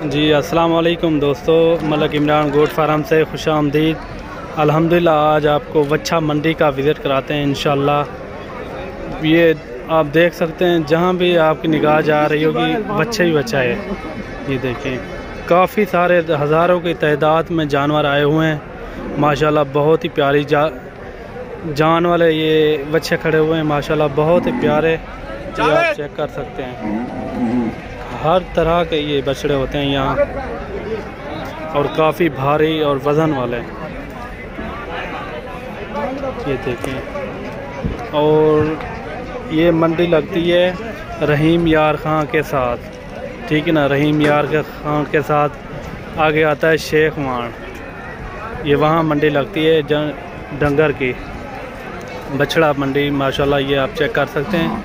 जी अस्सलाम वालेकुम दोस्तों, मलक इमरान गोट फार्म से खुशामदीद। अल्हम्दुलिल्लाह आज आपको वच्छा मंडी का विज़िट कराते हैं इंशाल्लाह। ये आप देख सकते हैं, जहाँ भी आपकी निगाह जा रही होगी वच्छा ही वच्छा है। ये देखें, काफ़ी सारे हज़ारों की तादाद में जानवर आए हुए हैं माशाल्लाह। बहुत ही प्यारी जान वाले ये वच्छे खड़े हुए हैं माशाल्लाह, बहुत ही प्यारे। ये आप चेक कर सकते हैं, हर तरह के ये बछड़े होते हैं यहाँ, और काफ़ी भारी और वज़न वाले। ये देखें, और ये मंडी लगती है रहीम यार खां के साथ, ठीक है ना। रहीम यार खां के साथ आगे आता है शेख वाण। ये वहाँ मंडी लगती है डंगर की बछड़ा मंडी माशाल्लाह। ये आप चेक कर सकते हैं,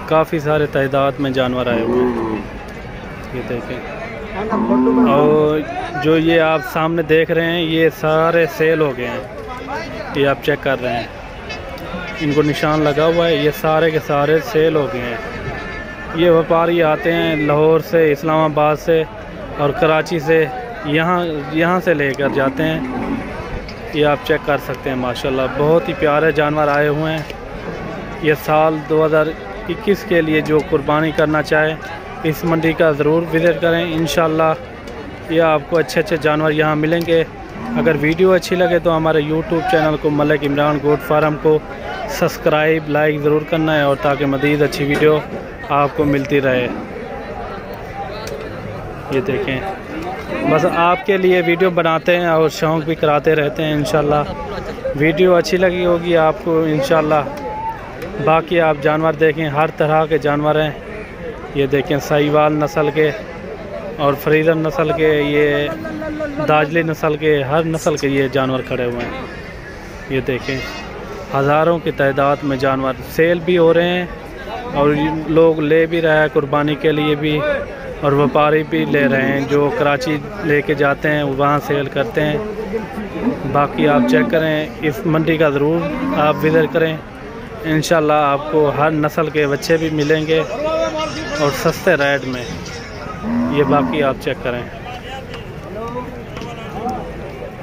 काफ़ी सारे तादाद में जानवर आए हुए हैं। ये देखें, और जो ये आप सामने देख रहे हैं ये सारे सेल हो गए हैं। ये आप चेक कर रहे हैं, इनको निशान लगा हुआ है, ये सारे के सारे सेल हो गए हैं। ये व्यापारी आते हैं लाहौर से, इस्लामाबाद से और कराची से, यहाँ से लेकर जाते हैं। ये आप चेक कर सकते हैं माशाल्लाह, बहुत ही प्यारे जानवर आए हुए हैं। ये साल 2021 के लिए जो कुर्बानी करना चाहे इस मंडी का ज़रूर विज़िट करें इंशाल्लाह। ये आपको अच्छे अच्छे जानवर यहाँ मिलेंगे। अगर वीडियो अच्छी लगे तो हमारे यूट्यूब चैनल को मलक इमरान गोट फार्म को सब्सक्राइब लाइक ज़रूर करना है, और ताकि मज़ीद अच्छी वीडियो आपको मिलती रहे। ये देखें, बस आपके लिए वीडियो बनाते हैं और शौक़ भी कराते रहते हैं इंशाल्लाह। वीडियो अच्छी लगी होगी आपको इंशाल्लाह। बाकी आप जानवर देखें, हर तरह के जानवर हैं। ये देखें, साहिवाल नस्ल के और फ्रीजर नस्ल के, ये दाजली नस्ल के, हर नस्ल के ये जानवर खड़े हुए हैं। ये देखें, हज़ारों की तादाद में जानवर सेल भी हो रहे हैं, और लोग ले भी रहे हैं कुर्बानी के लिए भी, और व्यापारी भी ले रहे हैं। जो कराची लेके जाते हैं वहाँ सेल करते हैं। बाकी आप चेक करें, इस मंडी का ज़रूर आप विज़िट करें इंशाल्लाह। आपको हर नस्ल के बच्चे भी मिलेंगे और सस्ते रेट में। ये बाकी आप चेक करें,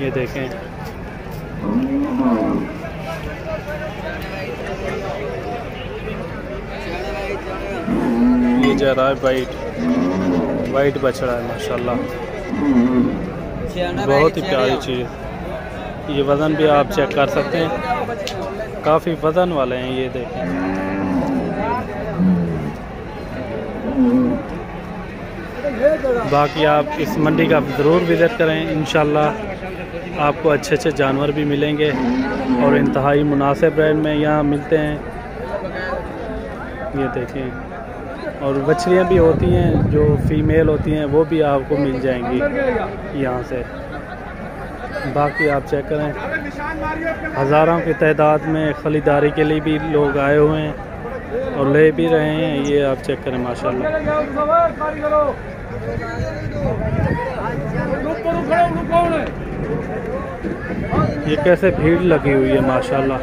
ये देखें, ये जा रहा है वाइट बछड़ा है माशाल्लाह, बहुत ही प्यारी चीज़। ये वज़न भी आप चेक कर सकते हैं, काफ़ी वज़न वाले हैं। ये देखें, बाकी आप इस मंडी का ज़रूर विज़िट करें इंशाल्लाह। आपको अच्छे अच्छे जानवर भी मिलेंगे और इंतहाई मुनासिब रेट में यहाँ मिलते हैं। ये देखें, और बछड़ियाँ भी होती हैं जो फ़ीमेल होती हैं, वो भी आपको मिल जाएंगी यहाँ से। बाकी आप चेक करें, हज़ारों की तादाद में ख़रीदारी के लिए भी लोग आए हुए हैं और ले भी रहे हैं। ये आप चेक करें माशाल्लाह। ये कैसे भीड़ लगी हुई है माशाल्लाह।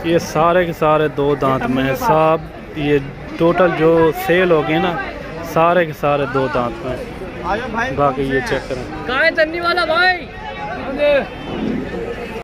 ये सारे के सारे 2 दांत में है साहब। ये टोटल जो सेल हो गए ना, सारे के सारे 2 दांत में। बाकी ये चेक करें, वाला भाई